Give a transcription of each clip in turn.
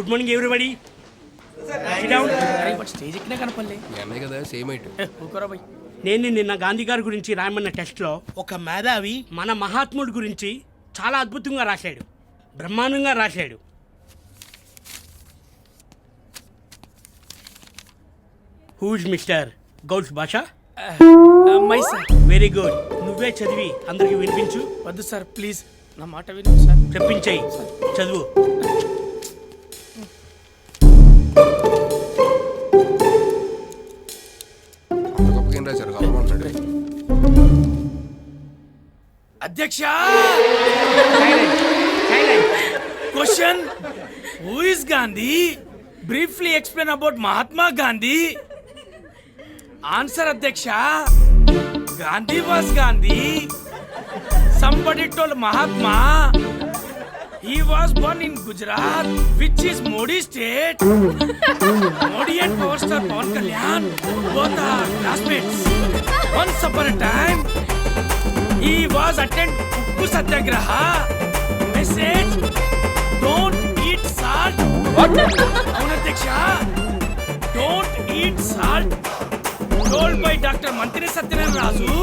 Good morning everybody. Stage ఎక్కినా కనపడలే. కదా same eight. నేను నిన్న గాంధీ గారి గురించి రాయమన్న టెస్ట్లో ఒక మేధావి మన మహాత్ముడి గురించి చాలా అద్భుతంగా రాశాడు, బ్రహ్మాండంగా రాశాడు. హూజ్ మిస్టర్ గౌడ్స్ భాష? My sir. Very good. నువ్వే చదివి అందరికి వినిపించు. వద్దు సార్, ప్లీజ్ నా మాట విను సార్. చెప్పించేయి, చదువు. అధ్యక్ష, question, who is Gandhi? Briefly explain about Mahatma Gandhi. Answer అధ్యక్ష, Gandhi was Gandhi. Somebody told Mahatma he was born in Gujarat, which is Modi state. Modi and Power Star Pawan Kalyan both are classmates. Once upon a time, he was attend Uppu Satyagraha. Message: don't eat salt. What? Avunadhyaksha, don't eat salt. Told by Dr. Mantri Satyanarayana Rasu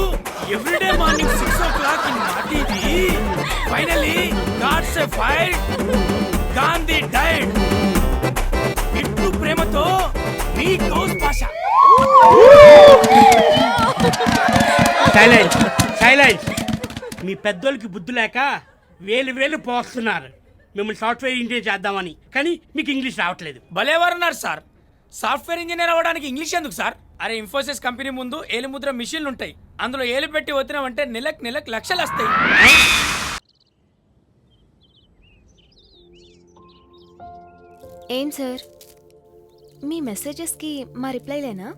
every day morning 6 o'clock in MaTV. Finally, God said fired. Gandhi died. Ittu premato me goes Pasha. Silence, silence. మీ పెద్దోళ్ళకి బుద్ధి లేక వేలు వేలు పోస్తున్నారు మిమ్మల్ని software engineer చేద్దామని, కానీ మీకు ఇంగ్లీష్ రావట్లేదు. భలేవారున్నారు సార్. సాఫ్ట్వేర్ ఇంజనీర్ అవ్వడానికి ఇంగ్లీష్ ఎందుకు సార్? అరే, ఇన్ఫోసిస్ కంపెనీ ముందు ఏలుముద్ర మిషన్లు ఉంటాయి, అందులో ఏలు పెట్టి వదినామంటే నెలకు లక్షలు వస్తాయి. ఏం సార్, మీ మెసేజెస్కి మా రిప్లైలేనా?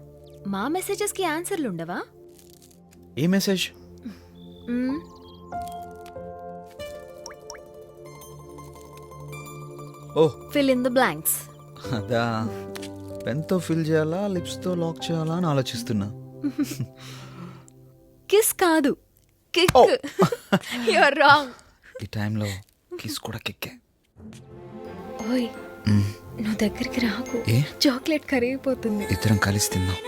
మా మెసేజెస్కి ఆన్సర్లు ఉండవా? ఏ మెసేజ్? ఓ, ఫిల్ ఇన్ ద బ్లాంక్స్. అదా, పెన్తో ఫిల్ చేయాలా లిప్స్తో లాక్ చేయాలా అని ఆలోచిస్తున్నా. కిస్ కాదు, కిక్. You are wrong. ఈ టైంలో కిస్ కూడా కిక్కే. ఓయ్, నువ్వు దగ్గరికి రాకు. ఏ? చాక్లెట్ కరిగిపోతుంది. ఇద్దరం కలిసి తిందాం.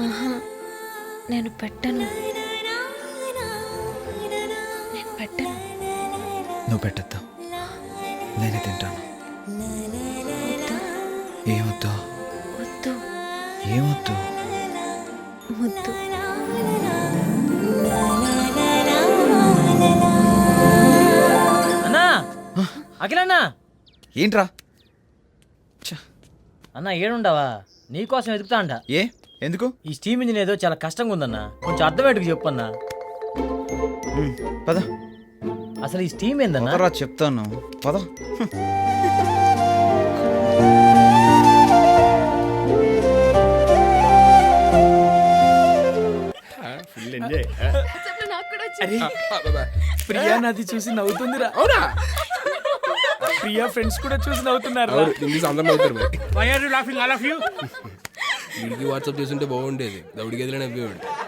ఆహా, నేను పెట్టను. నువ్వు పెట్టద్దా, నేనే తింటాను. ఏమొద్దు? వద్దు. ఏమొద్దు? ముద్దు. అన్నా, అఖిలన్నా. ఏంట్రా? అన్నా, ఏడుండవా? నీకోసం వెతుకుతా అంట. ఏ, ఎందుకు? ఈ స్టీమ్ ఇంజిన్ ఏదో చాలా కష్టంగా ఉందన్నా, కొంచెం అర్థమయ్యేట్టుకు చెప్పన్నా. పద. అసలు ఈ స్టీమ్ ఏందన్నా? పదరా, చెప్తాను. పద. ప్రియా నాది చూసి నవ్వుతుందిరా. ప్రియా ఫ్రెండ్స్ కూడా చూసి నవ్వుతున్నారు. Why are you laughing, all of you? వీడికి వాట్సాప్ చేస్తుంటే బాగుండేది, దౌడికి ఎదురైనా నవ్వేవాడు.